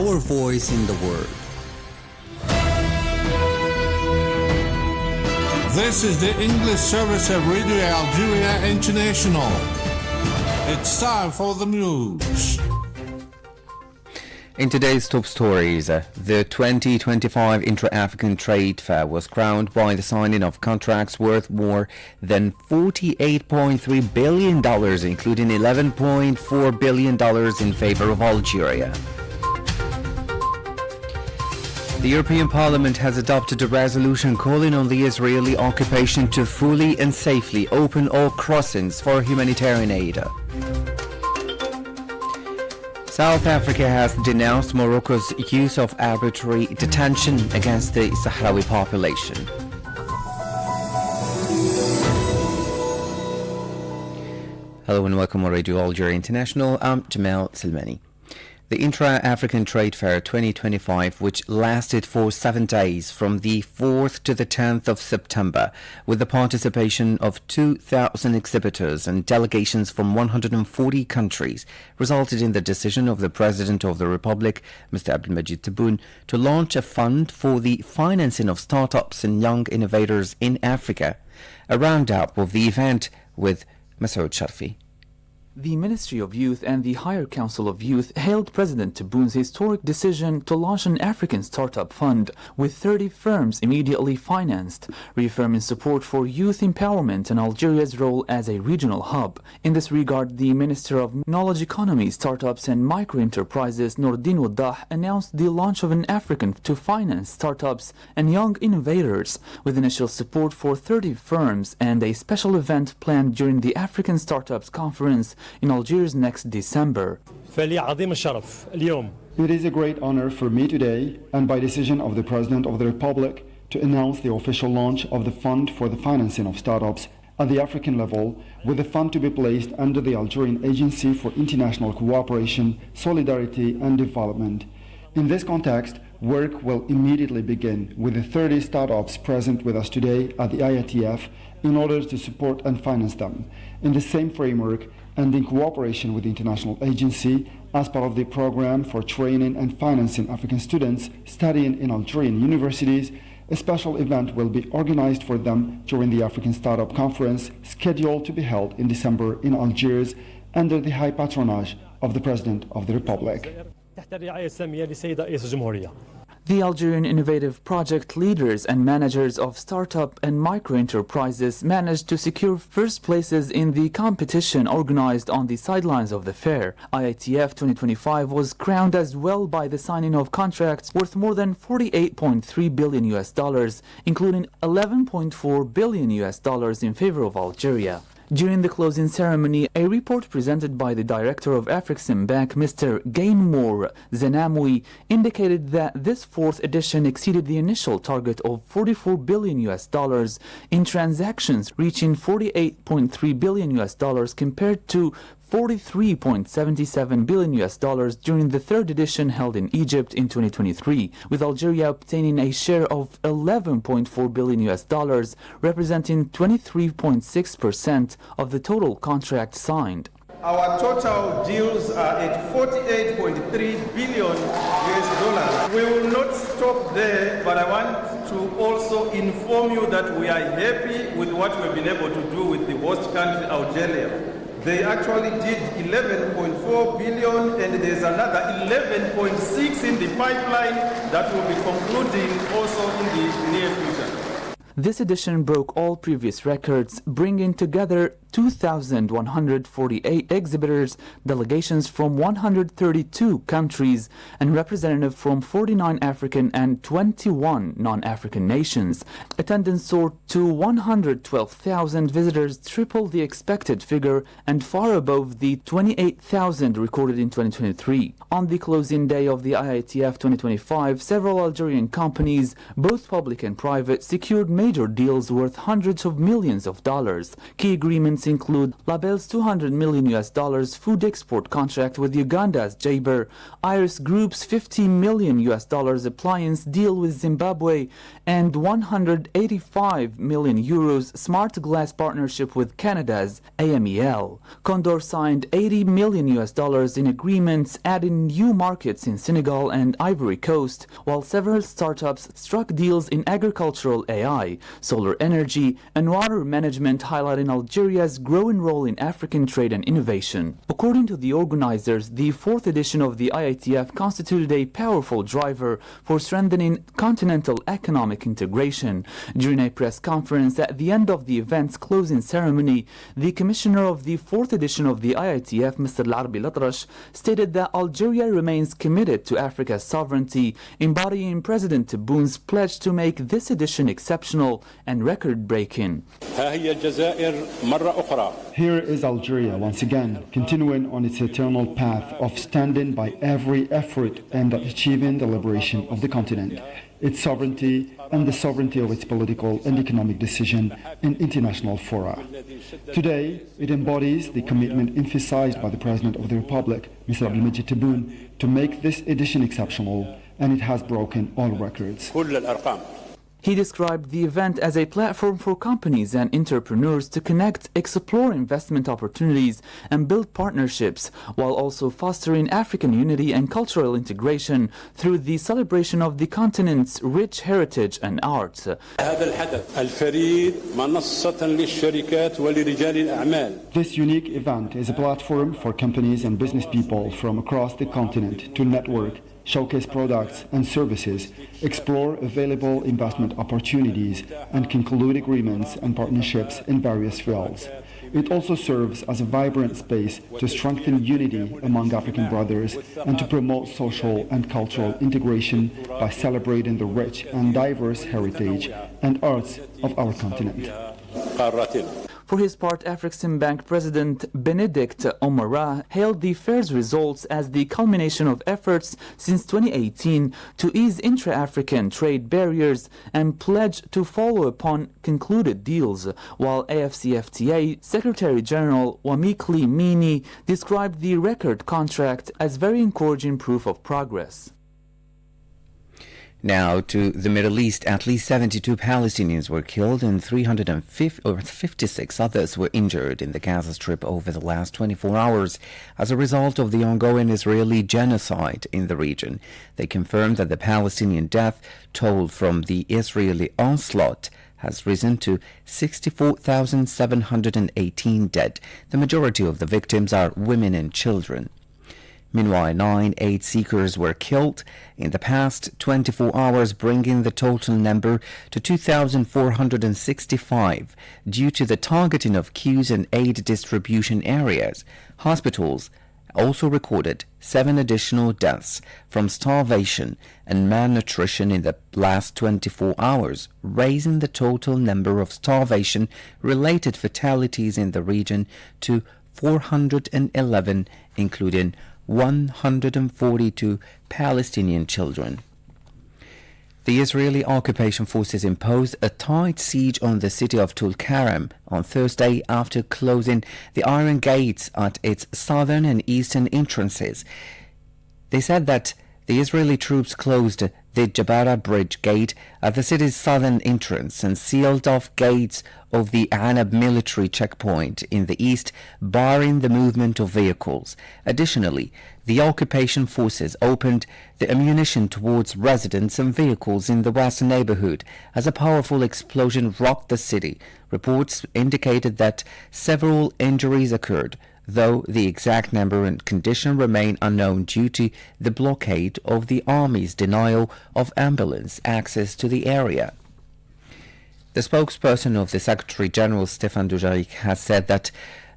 Our voice in the world. This is the English service of Radio Algeria International. It's time for the news. In today's top stories, the 2025 Intra-African Trade Fair was crowned by the signing of contracts worth more than $48.3 billion, including $11.4 billion in favor of Algeria. The European Parliament has adopted a resolution calling on the Israeli occupation to fully and safely open all crossings for humanitarian aid. South Africa has denounced Morocco's use of arbitrary detention against the Sahrawi population. Hello and welcome to Radio Algeria International. I'm Jamal Salmani. The Intra-African Trade Fair 2025, which lasted for 7 days from the 4th to the 10th of September, with the participation of 2,000 exhibitors and delegations from 140 countries, resulted in the decision of the President of the Republic, Mr. Abdelmajid Tebboune, to launch a fund for the financing of startups and young innovators in Africa. A roundup of the event with Mas'ud Sharfi. The Ministry of Youth and the Higher Council of Youth hailed President Tebboune's historic decision to launch an African startup fund with 30 firms immediately financed, reaffirming support for youth empowerment and Algeria's role as a regional hub. In this regard, the Minister of Knowledge Economy, Startups and Micro-Enterprises, Nourdine Waddah, announced the launch of an African to finance startups and young innovators, with initial support for 30 firms and a special event planned during the African Startups Conference in Algiers next December. It is a great honor for me today, and by decision of the President of the Republic, to announce the official launch of the Fund for the Financing of Startups at the African level, with the fund to be placed under the Algerian Agency for International Cooperation, Solidarity and Development. In this context, work will immediately begin with the 30 startups present with us today at the IATF in order to support and finance them. In the same framework, and in cooperation with the International Agency, as part of the program for training and financing African students studying in Algerian universities, a special event will be organized for them during the African Startup Conference, scheduled to be held in December in Algiers, under the high patronage of the President of the Republic. The Algerian innovative project leaders and managers of startup and micro-enterprises managed to secure first places in the competition organized on the sidelines of the fair. IATF 2025 was crowned as well by the signing of contracts worth more than $48.3 billion, including $11.4 billion in favor of Algeria. During the closing ceremony, a report presented by the director of Afrexim Bank, Mr. Gainmore Zenamoui, indicated that this fourth edition exceeded the initial target of $44 billion in transactions, reaching $48.3 billion compared to $43.77 billion during the third edition held in Egypt in 2023, with Algeria obtaining a share of $11.4 billion, representing 23.6% of the total contract signed. Our total deals are at $48.3 billion. We will not stop there, but I want to also inform you that we are happy with what we've been able to do with the host country, Algeria. They actually did $11.4 billion, and there's another $11.6 in the pipeline that will be concluding also in the near future. This edition broke all previous records, bringing together 2,148 exhibitors, delegations from 132 countries, and representatives from 49 African and 21 non-African nations. Attendance soared to 112,000 visitors, triple the expected figure, and far above the 28,000 recorded in 2023. On the closing day of the IATF 2025, several Algerian companies, both public and private, secured major deals worth hundreds of millions of dollars. Key agreements agreements include Label's $200 million food export contract with Uganda's Jaber, Iris Group's $50 million appliance deal with Zimbabwe, and €185 million smart glass partnership with Canada's AMEL. Condor signed $80 million in agreements adding new markets in Senegal and Ivory Coast, while several startups struck deals in agricultural AI, solar energy, and water management, highlighting Algeria's growing role in African trade and innovation. According to the organizers, the fourth edition of the IITF constituted a powerful driver for strengthening continental economic integration. During a press conference at the end of the event's closing ceremony, the commissioner of the fourth edition of the IITF, Mr. Al-Arabi Al-Atrash, stated that Algeria remains committed to Africa's sovereignty, embodying President Tebboun's pledge to make this edition exceptional and record-breaking. Here is Algeria once again, continuing on its eternal path of standing by every effort and achieving the liberation of the continent, its sovereignty and the sovereignty of its political and economic decision in international fora. Today, it embodies the commitment emphasized by the President of the Republic, Mr. Abdelmajid Tebboune, to make this edition exceptional, and it has broken all records. He described the event as a platform for companies and entrepreneurs to connect, explore investment opportunities, and build partnerships, while also fostering African unity and cultural integration through the celebration of the continent's rich heritage and arts. This unique event is a platform for companies and business people from across the continent to network, showcase products and services, explore available investment opportunities, and conclude agreements and partnerships in various fields. It also serves as a vibrant space to strengthen unity among African brothers and to promote social and cultural integration by celebrating the rich and diverse heritage and arts of our continent. For his part, Afreximbank President Benedict Omara hailed the fair's results as the culmination of efforts since 2018 to ease intra-African trade barriers and pledged to follow upon concluded deals, while AFCFTA Secretary General Wamikli Mini described the record contract as very encouraging proof of progress. Now to the Middle East. At least 72 Palestinians were killed and 356 others were injured in the Gaza Strip over the last 24 hours as a result of the ongoing Israeli genocide in the region. They confirmed that the Palestinian death toll from the Israeli onslaught has risen to 64,718 dead. The majority of the victims are women and children. Meanwhile, 9 aid seekers were killed in the past 24 hours, bringing the total number to 2,465 due to the targeting of queues and aid distribution areas. Hospitals also recorded 7 additional deaths from starvation and malnutrition in the last 24 hours, raising the total number of starvation-related fatalities in the region to 411, including 142 Palestinian children. The Israeli occupation forces imposed a tight siege on the city of Tulkarem on Thursday after closing the iron gates at its southern and eastern entrances. They said that the Israeli troops closed the Jabara Bridge gate at the city's southern entrance and sealed off gates of the Anab military checkpoint in the east, barring the movement of vehicles. Additionally, the occupation forces opened the ammunition towards residents and vehicles in the western neighborhood as a powerful explosion rocked the city. Reports indicated that several injuries occurred, though the exact number and condition remain unknown due to the blockade of the army's denial of ambulance access to the area. The spokesperson of the Secretary General, Stefan Dujarric, has said that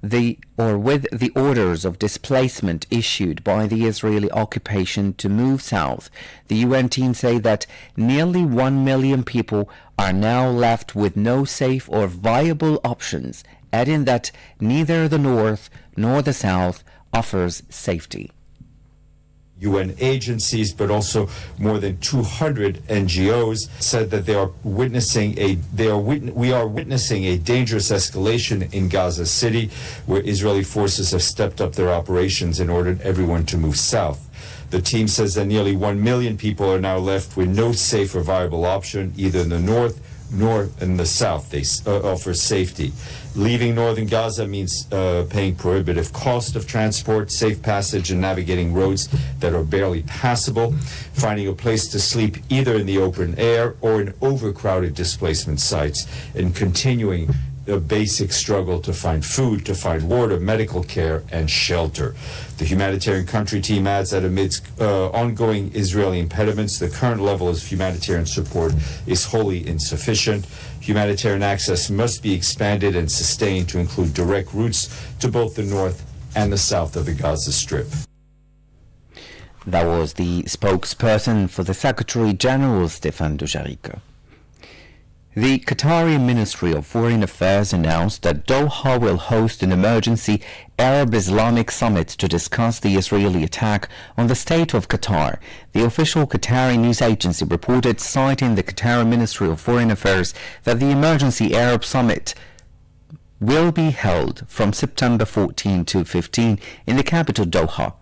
with the orders of displacement issued by the Israeli occupation to move south, the UN team say that nearly 1 million people are now left with no safe or viable options, adding that neither the north nor the south offers safety. UN agencies, but also more than 200 NGOs said that we are witnessing a dangerous escalation in Gaza City, where Israeli forces have stepped up their operations and ordered everyone to move south. The team says that nearly 1 million people are now left with no safe or viable option, either in the north nor in the south. They offer safety. Leaving northern Gaza means paying prohibitive cost of transport, safe passage, and navigating roads that are barely passable, finding a place to sleep either in the open air or in overcrowded displacement sites, and continuing the basic struggle to find food, to find water, medical care, and shelter. The humanitarian country team adds that amidst ongoing Israeli impediments, the current level of humanitarian support is wholly insufficient. Humanitarian access must be expanded and sustained to include direct routes to both the north and the south of the Gaza Strip. That was the spokesperson for the Secretary General, Stefan Dujarric. The Qatari Ministry of Foreign Affairs announced that Doha will host an emergency Arab-Islamic summit to discuss the Israeli attack on the state of Qatar. The official Qatari news agency reported, citing the Qatari Ministry of Foreign Affairs, that the emergency Arab summit will be held from September 14 to 15 in the capital Doha.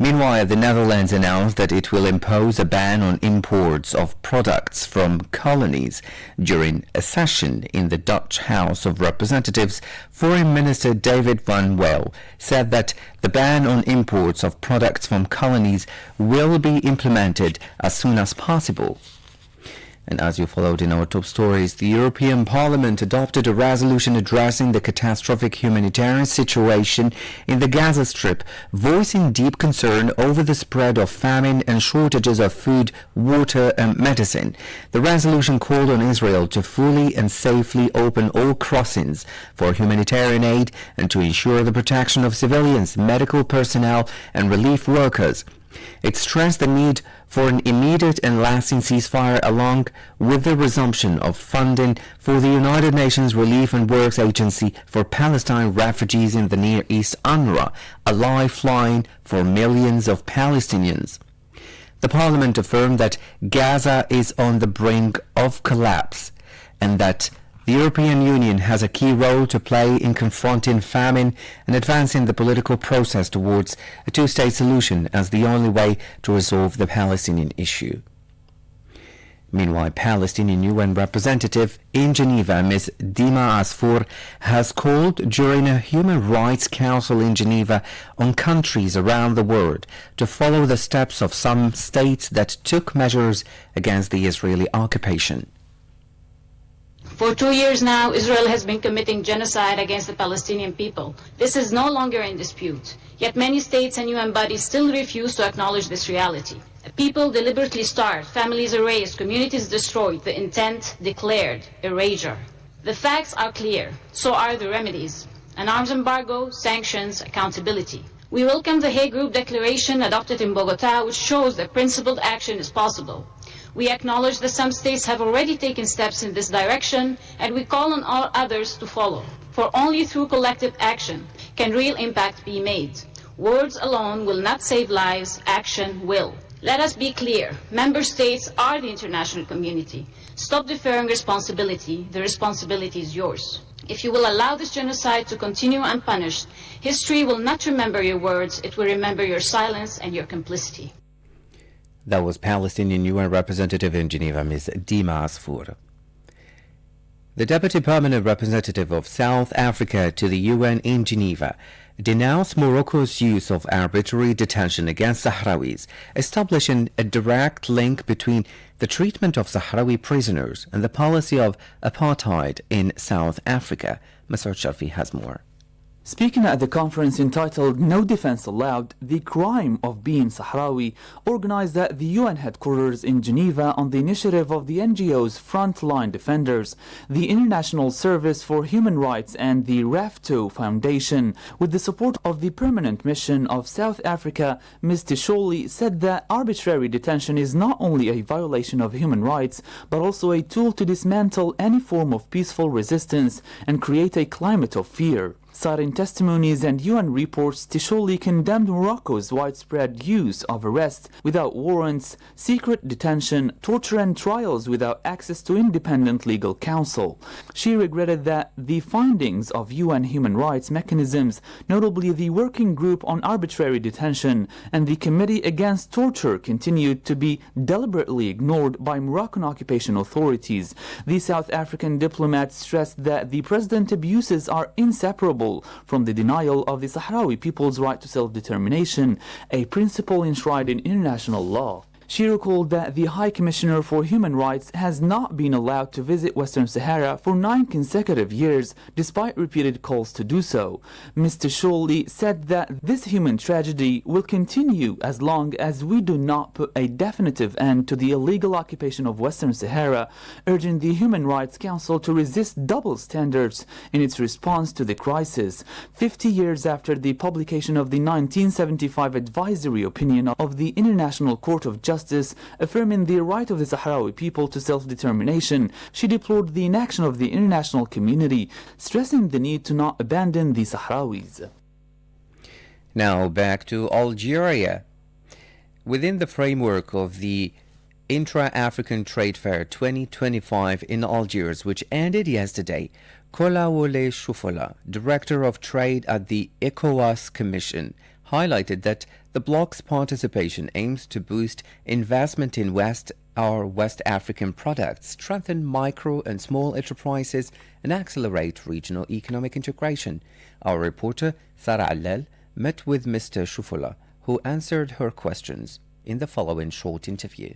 Meanwhile, the Netherlands announced that it will impose a ban on imports of products from colonies. During a session in the Dutch House of Representatives, Foreign Minister David van Wel said that the ban on imports of products from colonies will be implemented as soon as possible. And as you followed in our top stories, the European Parliament adopted a resolution addressing the catastrophic humanitarian situation in the Gaza Strip, voicing deep concern over the spread of famine and shortages of food, water and medicine. The resolution called on Israel to fully and safely open all crossings for humanitarian aid and to ensure the protection of civilians, medical personnel and relief workers. It stressed the need for an immediate and lasting ceasefire along with the resumption of funding for the United Nations Relief and Works Agency for Palestine refugees in the Near East, UNRWA, a lifeline for millions of Palestinians. The Parliament affirmed that Gaza is on the brink of collapse and that the European Union has a key role to play in confronting famine and advancing the political process towards a two-state solution as the only way to resolve the Palestinian issue. Meanwhile, Palestinian UN representative in Geneva, Ms. Dima Asfour, has called during a Human Rights Council in Geneva on countries around the world to follow the steps of some states that took measures against the Israeli occupation. For 2 years now, Israel has been committing genocide against the Palestinian people. This is no longer in dispute. Yet many states and UN bodies still refuse to acknowledge this reality. People deliberately starved, families erased, communities destroyed, the intent declared, erasure. The facts are clear, so are the remedies. An arms embargo, sanctions, accountability. We welcome the Hague Group Declaration adopted in Bogota, which shows that principled action is possible. We acknowledge that some states have already taken steps in this direction, and we call on all others to follow. For only through collective action can real impact be made. Words alone will not save lives, action will. Let us be clear, member states are the international community. Stop deferring responsibility, the responsibility is yours. If you will allow this genocide to continue unpunished, history will not remember your words, it will remember your silence and your complicity. That was Palestinian UN representative in Geneva, Ms. Dima Asfour. The Deputy Permanent Representative of South Africa to the UN in Geneva denounced Morocco's use of arbitrary detention against Sahrawis, establishing a direct link between the treatment of Sahrawi prisoners and the policy of apartheid in South Africa. Mr. Sharfi has more. Speaking at the conference entitled No Defense Allowed, the Crime of Being Sahrawi, organized at the UN headquarters in Geneva on the initiative of the NGOs Frontline Defenders, the International Service for Human Rights and the RAFTO Foundation, with the support of the Permanent Mission of South Africa, Ms. Tisholi said that arbitrary detention is not only a violation of human rights, but also a tool to dismantle any form of peaceful resistance and create a climate of fear. Citing testimonies and UN reports, Tisholi condemned Morocco's widespread use of arrest without warrants, secret detention, torture and trials without access to independent legal counsel. She regretted that the findings of UN human rights mechanisms, notably the Working Group on Arbitrary Detention and the Committee Against Torture, continued to be deliberately ignored by Moroccan occupation authorities. The South African diplomat stressed that the president's abuses are inseparable from the denial of the Sahrawi people's right to self-determination, a principle enshrined in international law. She recalled that the High Commissioner for Human Rights has not been allowed to visit Western Sahara for 9 consecutive years, despite repeated calls to do so. Mr. Scholli said that this human tragedy will continue as long as we do not put a definitive end to the illegal occupation of Western Sahara, urging the Human Rights Council to resist double standards in its response to the crisis. 50 years after the publication of the 1975 advisory opinion of the International Court of Justice affirming the right of the Sahrawi people to self-determination, she deplored the inaction of the international community, stressing the need to not abandon the Sahrawis. Now back to Algeria. Within the framework of the Intra-African Trade Fair 2025 in Algiers, which ended yesterday, Kolawole Shoufola, Director of Trade at the ECOWAS Commission, highlighted that the bloc's participation aims to boost investment in West African products, strengthen micro and small enterprises, and accelerate regional economic integration. Our reporter, Sarah Allal, met with Mr. Shoufola, who answered her questions in the following short interview.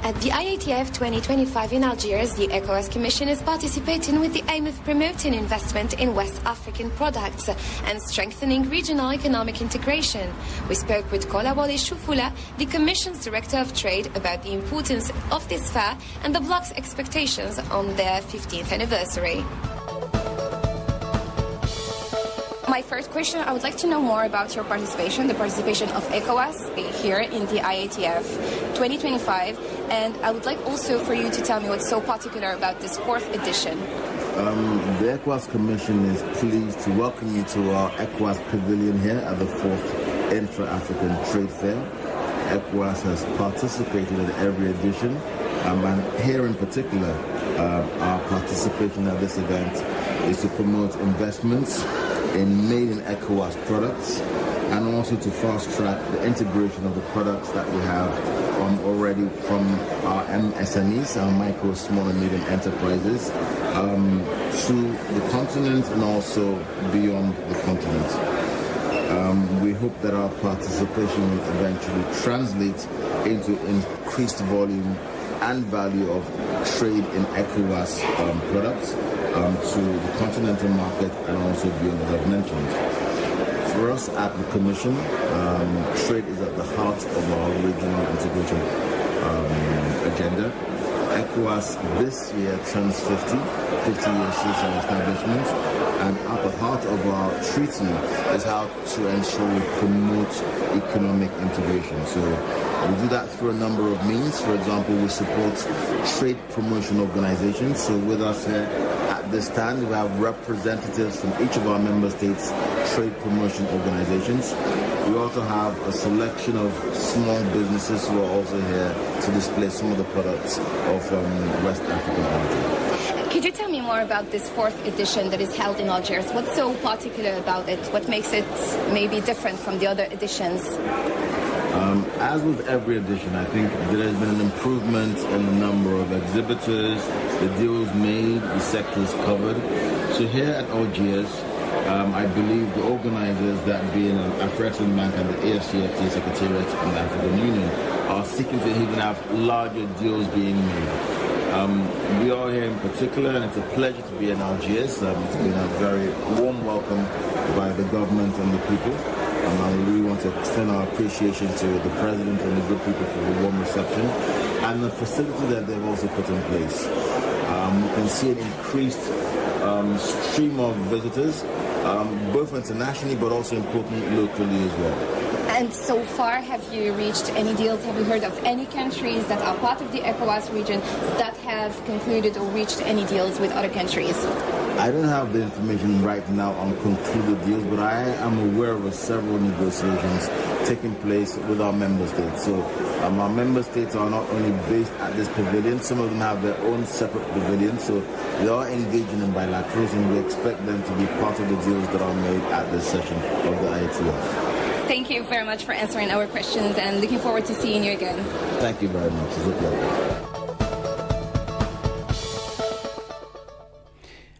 At the IATF 2025 in Algiers, the ECOWAS Commission is participating with the aim of promoting investment in West African products and strengthening regional economic integration. We spoke with Kolawole Shoufola, the Commission's Director of Trade, about the importance of this fair and the bloc's expectations on their 15th anniversary. My first question, I would like to know more about your participation, the participation of ECOWAS here in the IATF 2025, and I would like also for you to tell me what's so particular about this 4th edition. The ECOWAS Commission is pleased to welcome you to our ECOWAS Pavilion here at the 4th Intra-African Trade Fair. ECOWAS has participated in every edition, and here in particular, our participation at this event is to promote investments in made in ECOWAS products, and also to fast track the integration of the products that we have already from our MSMEs, our micro, small and medium enterprises, to the continent and also beyond the continent. We hope that our participation will eventually translate into increased volume and value of trade in ECOWAS products to the continental market and also beyond, as I've mentioned. For us at the Commission, trade is at the heart of our regional integration agenda. ECOWAS this year turns 50 years since our establishment, and at the heart of our treaty is how to ensure we promote economic integration. So we do that through a number of means. For example, we support trade promotion organizations. So with us here at this stand, we have representatives from each of our member states' trade promotion organizations. We also have a selection of small businesses who are also here to display some of the products of West African origin. Could you tell me more about this 4th edition that is held in Algiers? What's so particular about it? What makes it maybe different from the other editions? As with every edition, I think there has been an improvement in the number of exhibitors, the deals made, the sectors covered. So here at Algiers, I believe the organizers, that being Afrexim Bank and the AFCFTA Secretariat and the African Union, are seeking to even have larger deals being made. We are here in particular, and it's a pleasure to be in Algiers. It's been a very warm welcome by the government and the people. I really want to extend our appreciation to the President and the good people for the warm reception and the facility that they've also put in place. We can see an increased stream of visitors, both internationally but also importantly locally as well. And so far, have you reached any deals? Have you heard of any countries that are part of the ECOWAS region that have concluded or reached any deals with other countries? I don't have the information right now on concluded deals, but I am aware of several negotiations taking place with our member states. So our member states are not only based at this pavilion, some of them have their own separate pavilions, so they are engaging in bilaterals, and we expect them to be part of the deals that are made at this session of the IATF. Thank you very much for answering our questions and looking forward to seeing you again. Thank you very much. It's a pleasure.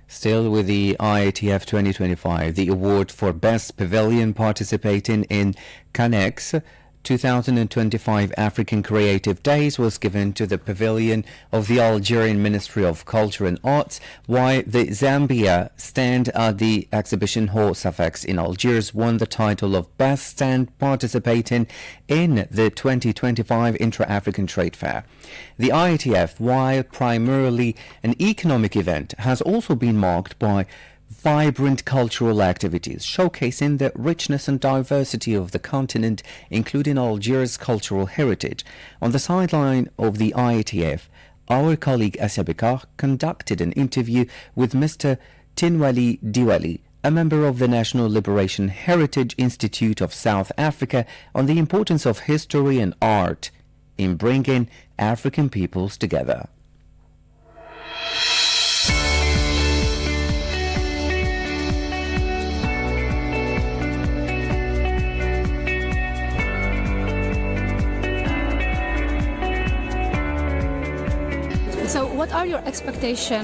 Still with the IATF 2025, the award for Best Pavilion participating in CANEX 2025 African Creative Days was given to the pavilion of the Algerian Ministry of Culture and Arts, while the Zambia stand at the exhibition hall Safex in Algiers won the title of Best Stand participating in the 2025 Intra-African Trade Fair. The IATF, while primarily an economic event, has also been marked by vibrant cultural activities, showcasing the richness and diversity of the continent, including Algiers' cultural heritage. On the sideline of the IATF, our colleague Asya Bekar conducted an interview with Mr. Tinwali Diwali, a member of the National Liberation Heritage Institute of South Africa, on the importance of history and art in bringing African peoples together. So what are your expectations